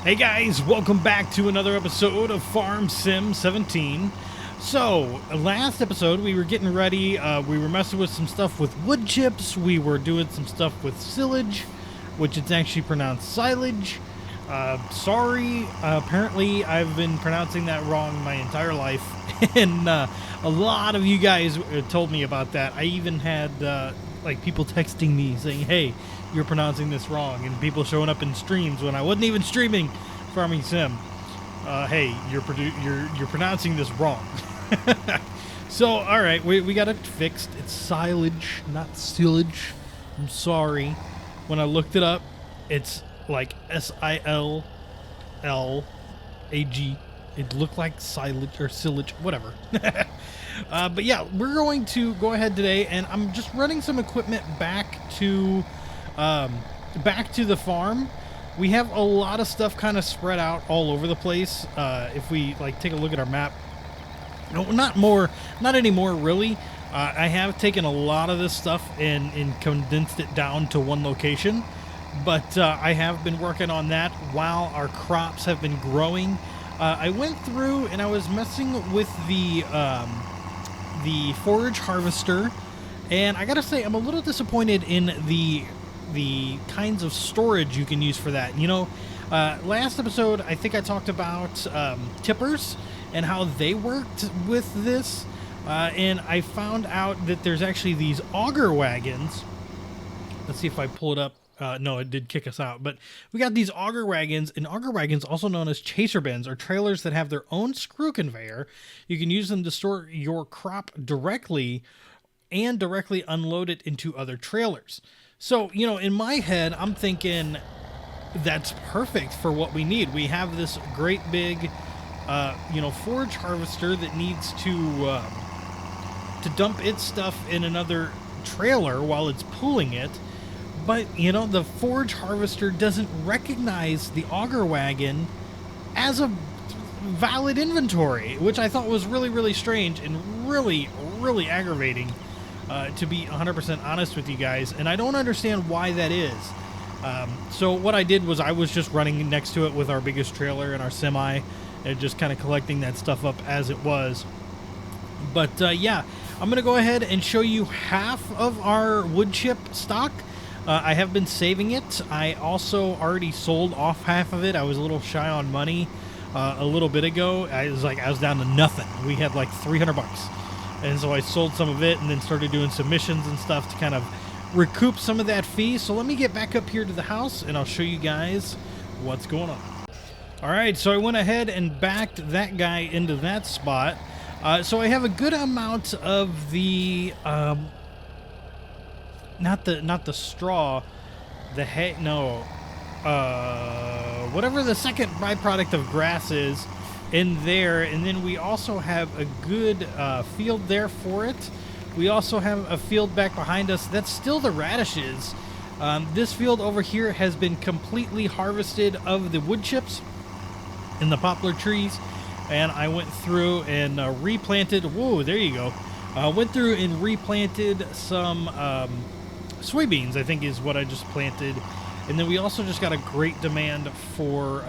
Hey guys, welcome back to another episode of Farm Sim 17. So, last episode we were getting ready, we were messing with some stuff with wood chips, we were doing some stuff with silage, which it's actually pronounced silage. Sorry, apparently I've been pronouncing that wrong my entire life, and a lot of you guys told me about that. I even had like people texting me saying, hey, you're pronouncing this wrong, and people showing up in streams when I wasn't even streaming Farming Sim. Hey, you're pronouncing this wrong. So, all right, we got it fixed. It's silage, not silage. I'm sorry. When I looked it up, it's like Sillage. It looked like silage or silage, whatever. But yeah, we're going to go ahead today, and I'm just running some equipment back to the farm. We have a lot of stuff kind of spread out all over the place. If we like take a look at our map, no, not anymore really. I have taken a lot of this stuff and condensed it down to one location, but I have been working on that while our crops have been growing. I went through and I was messing with the forage harvester, and I gotta say I'm a little disappointed in the kinds of storage you can use for that. You know, last episode I think I talked about tippers and how they worked with this, and I found out that there's actually these auger wagons. Let's see if I pull it up. No, it did kick us out. But we got these auger wagons, and auger wagons, also known as chaser bins, are trailers that have their own screw conveyor. You can use them to store your crop directly and directly unload it into other trailers. So, you know, in my head, I'm thinking that's perfect for what we need. We have this great big, forage harvester that needs to dump its stuff in another trailer while it's pulling it. But, you know, the forage harvester doesn't recognize the auger wagon as a valid inventory, which I thought was really, really strange and really, really aggravating. To be 100% honest with you guys, and I don't understand why that is. So what I did was I was just running next to it with our biggest trailer and our semi, and just kind of collecting that stuff up as it was. But yeah, I'm going to go ahead and show you half of our wood chip stock. I have been saving it. I also already sold off half of it. I was a little shy on money a little bit ago. I was down to nothing. We had like $300. And so I sold some of it and then started doing some missions and stuff to kind of recoup some of that fee. So let me get back up here to the house and I'll show you guys what's going on. All right, so I went ahead and backed that guy into that spot. So I have a good amount of the, not the straw, the hay, no, whatever the second byproduct of grass is, in there. And then we also have a good field there for it. We also have a field back behind us that's still the radishes. This field over here has been completely harvested of the wood chips and the poplar trees, and I went through and replanted. Whoa, there you go. Went through and replanted some soybeans, I think is what I just planted. And then we also just got a great demand for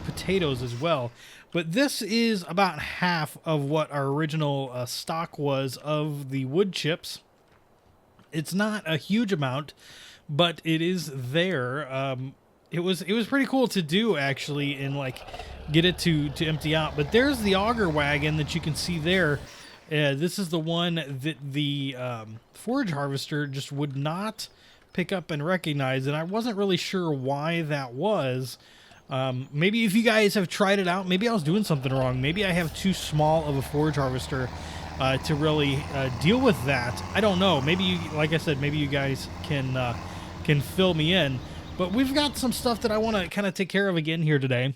potatoes as well. But this is about half of what our original stock was of the wood chips. It's not a huge amount, but it is there. It was pretty cool to do, actually, and like get it to empty out. But there's the auger wagon that you can see there. This is the one that the forage harvester just would not pick up and recognize, and I wasn't really sure why that was. Maybe if you guys have tried it out, maybe I was doing something wrong. Maybe I have too small of a forage harvester to really deal with that. I don't know. Maybe you, like I said, maybe you guys can fill me in. But we've got some stuff that I want to kind of take care of again here today.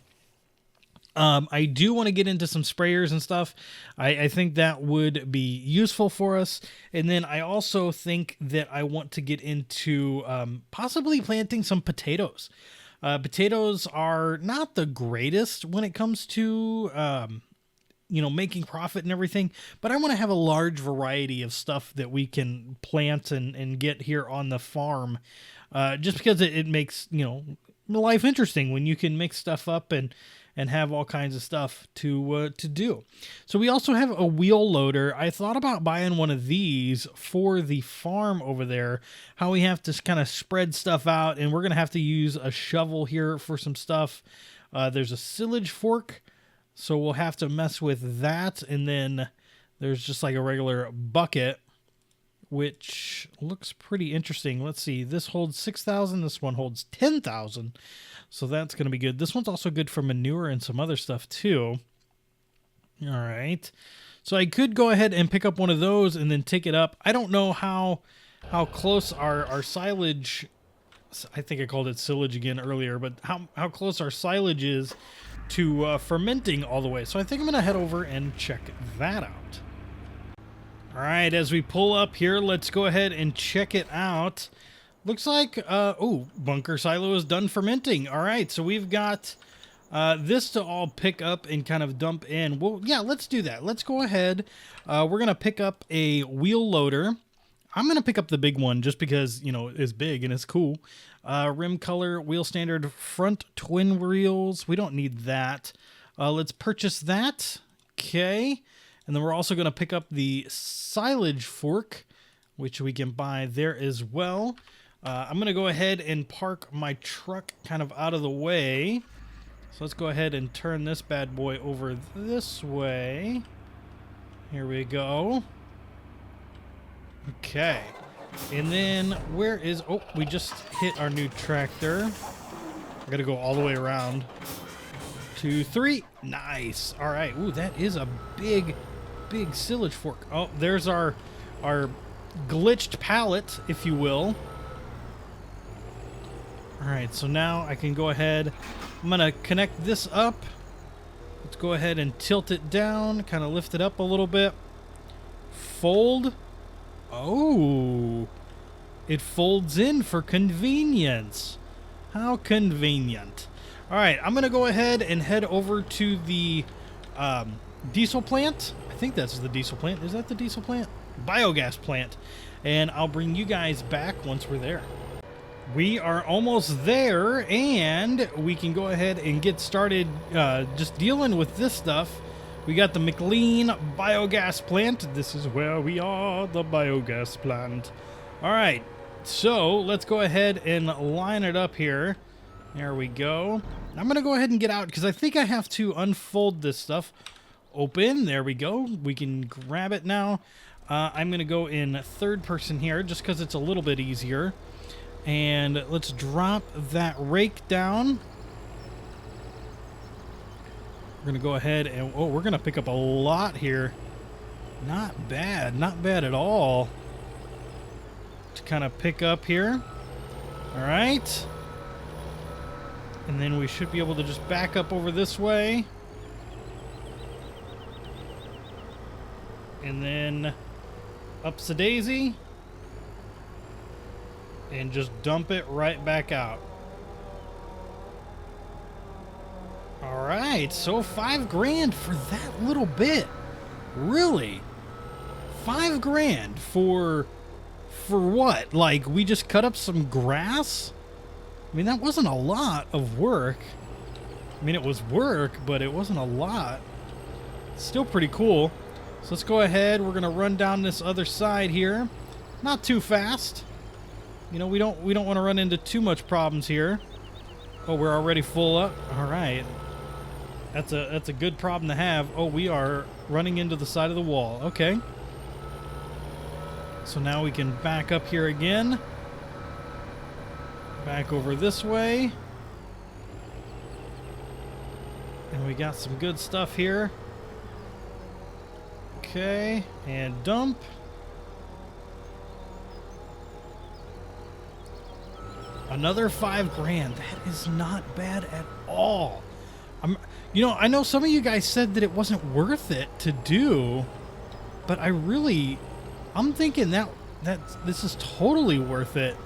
I do want to get into some sprayers and stuff. I think that would be useful for us. And then I also think that I want to get into possibly planting some potatoes. Potatoes are not the greatest when it comes to, making profit and everything, but I want to have a large variety of stuff that we can plant and get here on the farm, just because it makes, life interesting when you can mix stuff up and have all kinds of stuff to do. So we also have a wheel loader. I thought about buying one of these for the farm over there. How we have to kind of spread stuff out, and we're gonna have to use a shovel here for some stuff. There's a silage fork, so we'll have to mess with that, and then there's just like a regular bucket, which looks pretty interesting. Let's see. This holds 6,000. This one holds 10,000. So that's going to be good. This one's also good for manure and some other stuff too. All right. So I could go ahead and pick up one of those and then take it up. I don't know how close our silage, I think I called it silage again earlier, but how close our silage is to fermenting all the way. So I think I'm going to head over and check that out. All right, as we pull up here, let's go ahead and check it out. Looks like, oh, bunker silo is done fermenting. All right, so we've got this to all pick up and kind of dump in. Well, yeah, let's do that. Let's go ahead. We're going to pick up a wheel loader. I'm going to pick up the big one just because, you know, it's big and it's cool. Rim color, wheel standard, front twin wheels. We don't need that. Let's purchase that. Okay. And then we're also going to pick up the silage fork, which we can buy there as well. I'm going to go ahead and park my truck kind of out of the way. So let's go ahead and turn this bad boy over this way. Here we go. Okay. And then where is... Oh, we just hit our new tractor. I got to go all the way around. 2, 3. Nice. All right. Ooh, that is a big silage fork. Oh, there's our glitched pallet, if you will. All right, so now I can go ahead. I'm gonna connect this up. Let's go ahead and tilt it down, kind of lift it up a little bit. Fold. Oh, it folds in for convenience. How convenient. All right, I'm gonna go ahead and head over to the diesel plant. I think that's the diesel plant. Is that the diesel plant? Biogas plant. And I'll bring you guys back once we're there. We are almost there, and we can go ahead and get started just dealing with this stuff. We got the McLean biogas plant. This is where we are, the biogas plant. All right, so let's go ahead and line it up here. There we go. I'm going to go ahead and get out because I think I have to unfold this stuff. Open. There we go. We can grab it now. I'm going to go in third person here just because it's a little bit easier. And let's drop that rake down. We're going to go ahead and... Oh, we're going to pick up a lot here. Not bad. Not bad at all. To kind of pick up here. All right. And then we should be able to just back up over this way. And then ups the daisy. And just dump it right back out. All right, so $5,000 for that little bit. Really? $5,000 for what? Like, we just cut up some grass? I mean, that wasn't a lot of work. I mean, it was work, but it wasn't a lot. Still pretty cool. So let's go ahead. We're gonna run down this other side here. Not too fast. You know, we don't want to run into too much problems here. Oh, we're already full up. All right. That's a good problem to have. Oh, we are running into the side of the wall. Okay. So now we can back up here again. Back over this way. And we got some good stuff here. Okay, and dump. Another $5,000. That is not bad at all. You know, I know some of you guys said that it wasn't worth it to do, but I'm thinking that this is totally worth it.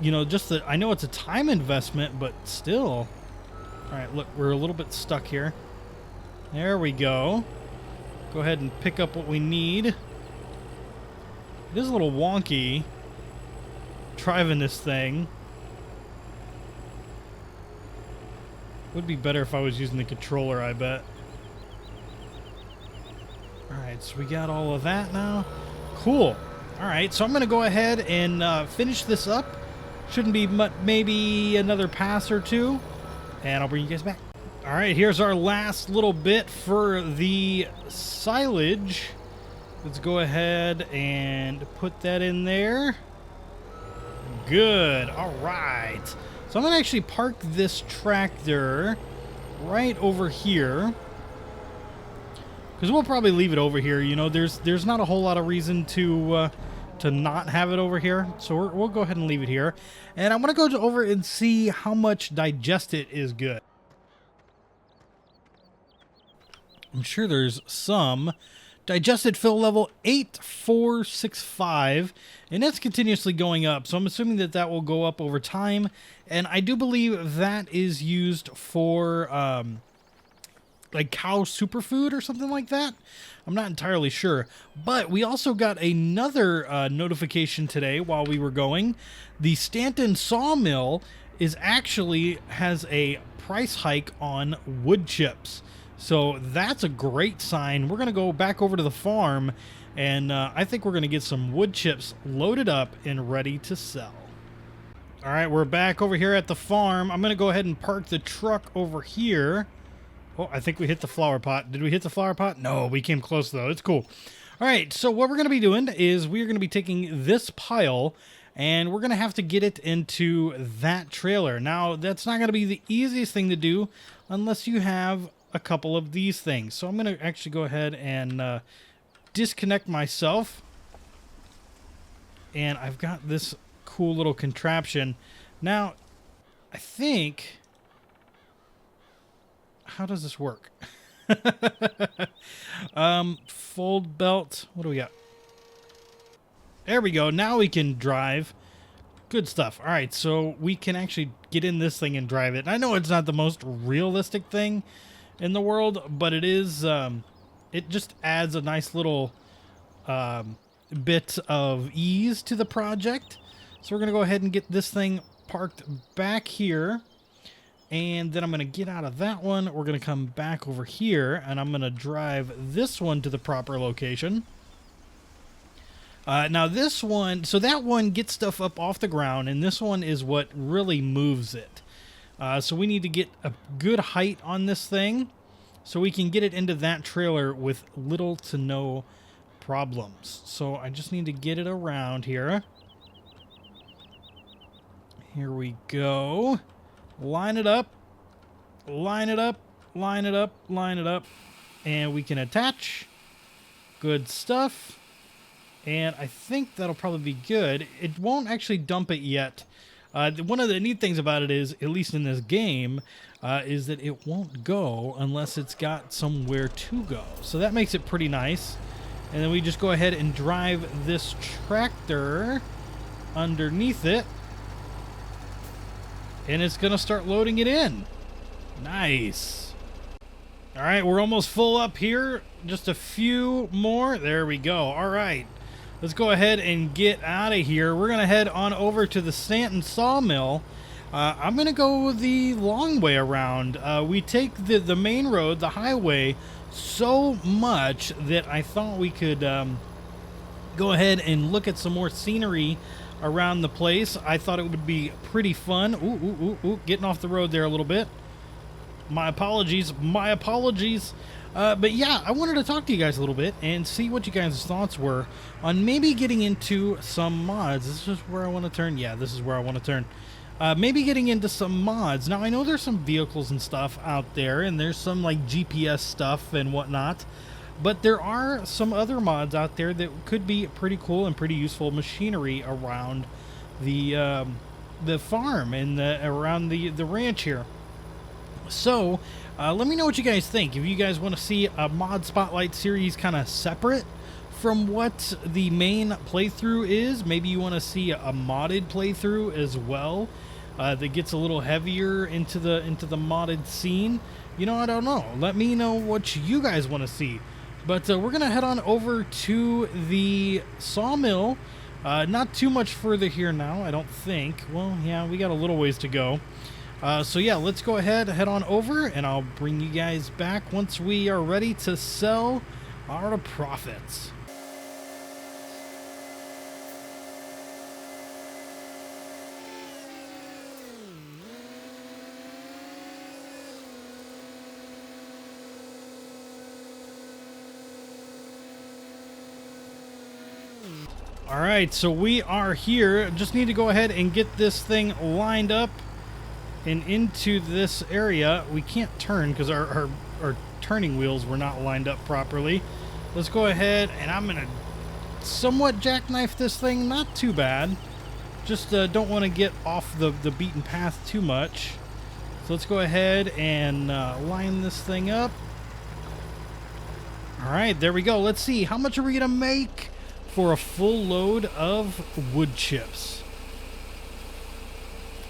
You know, just that I know it's a time investment, but still. All right, look, we're a little bit stuck here. There we go. Go ahead and pick up what we need. It is a little wonky driving this thing. Would be better if I was using the controller, I bet. Alright, so we got all of that now. Cool. Alright, so I'm going to go ahead and finish this up. Shouldn't be maybe another pass or two. And I'll bring you guys back. Alright, here's our last little bit for the silage. Let's go ahead and put that in there. Good. Alright. So I'm going to actually park this tractor right over here. Because we'll probably leave it over here. You know, there's not a whole lot of reason to not have it over here. So we'll go ahead and leave it here. And I'm going to go over and see how much digested is good. I'm sure there's some. Digested fill level 8465, and it's continuously going up, so I'm assuming that that will go up over time. And I do believe that is used for like cow superfood or something like that. I'm not entirely sure. But we also got another notification today while we were going. The Stanton sawmill has a price hike on wood chips. So that's a great sign. We're going to go back over to the farm, and I think we're going to get some wood chips loaded up and ready to sell. All right, we're back over here at the farm. I'm going to go ahead and park the truck over here. Oh, I think we hit the flower pot. Did we hit the flower pot? No, we came close, though. It's cool. All right, so what we're going to be doing is we're going to be taking this pile, and we're going to have to get it into that trailer. Now, that's not going to be the easiest thing to do unless you have a couple of these things. So I'm going to actually go ahead and disconnect myself. And I've got this cool little contraption. Now, I think... How does this work? Fold belt. What do we got? There we go. Now we can drive. Good stuff. All right, so we can actually get in this thing and drive it. And I know it's not the most realistic thing in the world, but it is, it just adds a nice little bit of ease to the project. So we're going to go ahead and get this thing parked back here. And then I'm going to get out of that one. We're going to come back over here, and I'm going to drive this one to the proper location. Now this one, so that one gets stuff up off the ground, and this one is what really moves it. So we need to get a good height on this thing so we can get it into that trailer with little to no problems. So I just need to get it around here. Here we go. Line it up. Line it up. Line it up. Line it up. And we can attach. Good stuff. And I think that'll probably be good. It won't actually dump it yet. One of the neat things about it is, at least in this game, is that it won't go unless it's got somewhere to go. So that makes it pretty nice. And then we just go ahead and drive this tractor underneath it. And it's going to start loading it in. Nice. All right, we're almost full up here. Just a few more. There we go. All right. Let's go ahead and get out of here. We're going to head on over to the Stanton sawmill. I'm going to go the long way around. We take the main road, the highway, so much that I thought we could go ahead and look at some more scenery around the place. I thought it would be pretty fun. Ooh, getting off the road there a little bit. My apologies. My apologies. But yeah, I wanted to talk to you guys a little bit and see what you guys' thoughts were on maybe getting into some mods. This is where I want to turn. Yeah, this is where I want to turn. Maybe getting into some mods. Now, I know there's some vehicles and stuff out there, and there's some like GPS stuff and whatnot. But there are some other mods out there that could be pretty cool and pretty useful machinery around the farm and around the ranch here. So, let me know what you guys think. If you guys want to see a mod spotlight series kind of separate from what the main playthrough is, maybe you want to see a modded playthrough as well that gets a little heavier into the modded scene. You know, I don't know. Let me know what you guys want to see. But we're going to head on over to the sawmill. Not too much further here now, I don't think. Well, yeah, we got a little ways to go. So yeah, let's go ahead, head on over, and I'll bring you guys back once we are ready to sell our profits. All right, so we are here. Just need to go ahead and get this thing lined up and into this area. We can't turn because our turning wheels were not lined up properly. Let's go ahead, and I'm going to somewhat jackknife this thing. Not too bad. Just don't want to get off the beaten path too much. So let's go ahead and line this thing up. All right, there we go. Let's see. How much are we going to make for a full load of wood chips?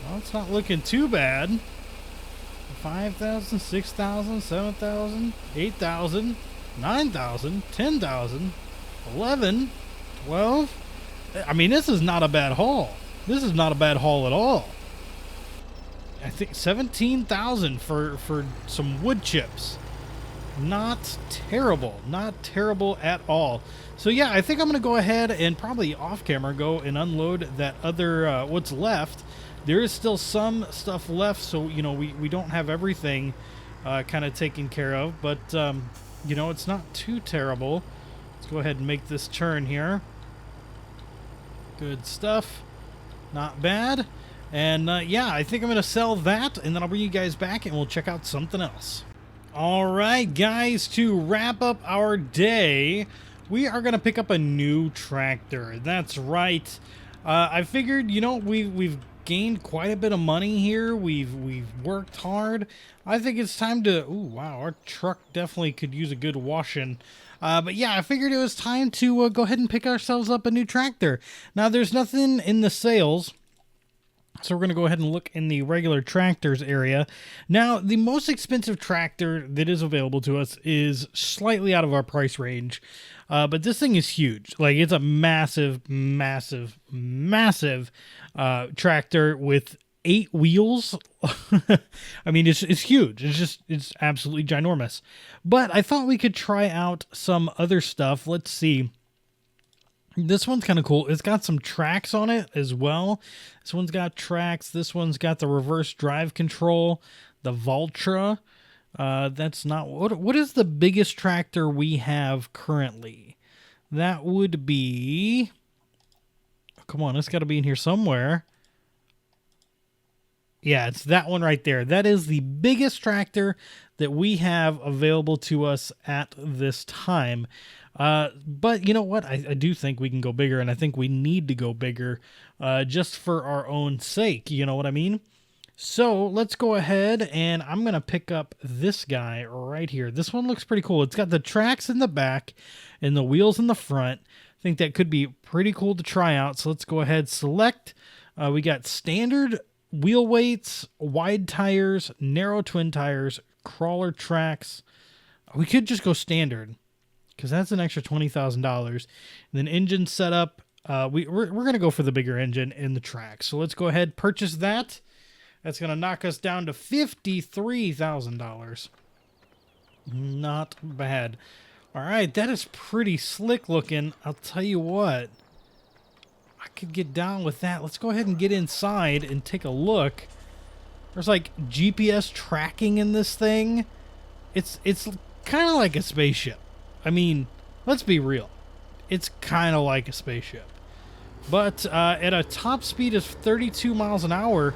Well, it's not looking too bad. 5,000, 6,000, 7,000, 8,000, 9,000, 10,000, 11, 12. I mean, this is not a bad haul. This is not a bad haul at all. I think 17,000 for some wood chips. Not terrible. Not terrible at all. So yeah, I think I'm going to go ahead and probably off camera go and unload that other, what's left. There is still some stuff left, so, you know, we don't have everything kind of taken care of. But, you know, it's not too terrible. Let's go ahead and make this turn here. Good stuff. Not bad. And, yeah, I think I'm going to sell that, and then I'll bring you guys back, and we'll check out something else. All right, guys, to wrap up our day, we are going to pick up a new tractor. That's right. I figured, you know, we've gained quite a bit of money here. We've worked hard. I think it's time to... Ooh, wow, our truck definitely could use a good washing. But yeah, I figured it was time to go ahead and pick ourselves up a new tractor. Now, there's nothing in the sales, so we're going to go ahead and look in the regular tractors area. Now, the most expensive tractor that is available to us is slightly out of our price range. But this thing is huge. Like, it's a massive, massive, massive tractor with 8 wheels. I mean, it's huge. It's absolutely ginormous. But I thought we could try out some other stuff. Let's see. This one's kind of cool. It's got some tracks on it as well. This one's got tracks. This one's got the reverse drive control, the Valtra. That's not... What is the biggest tractor we have currently? That would be... Oh, come on, it's got to be in here somewhere. Yeah, it's that one right there. That is the biggest tractor that we have available to us at this time. But you know what? I do think we can go bigger, and I think we need to go bigger just for our own sake. You know what I mean? So let's go ahead, and I'm going to pick up this guy right here. This one looks pretty cool. It's got the tracks in the back and the wheels in the front. I think that could be pretty cool to try out. So let's go ahead, select. We got standard wheel weights, wide tires, narrow twin tires, crawler tracks. We could just go standard, because that's an extra $20,000. And then engine setup, we're going to go for the bigger engine and the track. So let's go ahead, purchase that. That's going to knock us down to $53,000. Not bad. All right, that is pretty slick looking. I'll tell you what, I could get down with that. Let's go ahead and get inside and take a look. There's like GPS tracking in this thing. It's kind of like a spaceship. I mean, let's be real. It's kind of like a spaceship. But at a top speed of 32 miles an hour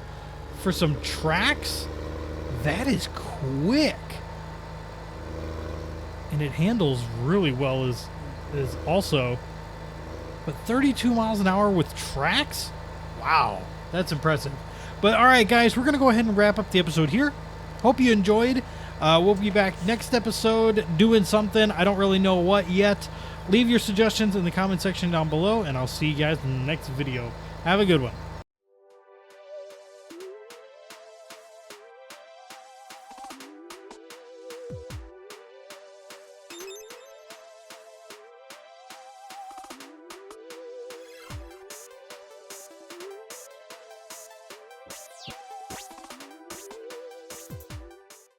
for some tracks, that is quick. And it handles really well as also. But 32 miles an hour with tracks? Wow, that's impressive. But all right, guys, we're going to go ahead and wrap up the episode here. Hope you enjoyed. We'll be back next episode doing something. I don't really know what yet. Leave your suggestions in the comment section down below, and I'll see you guys in the next video. Have a good one.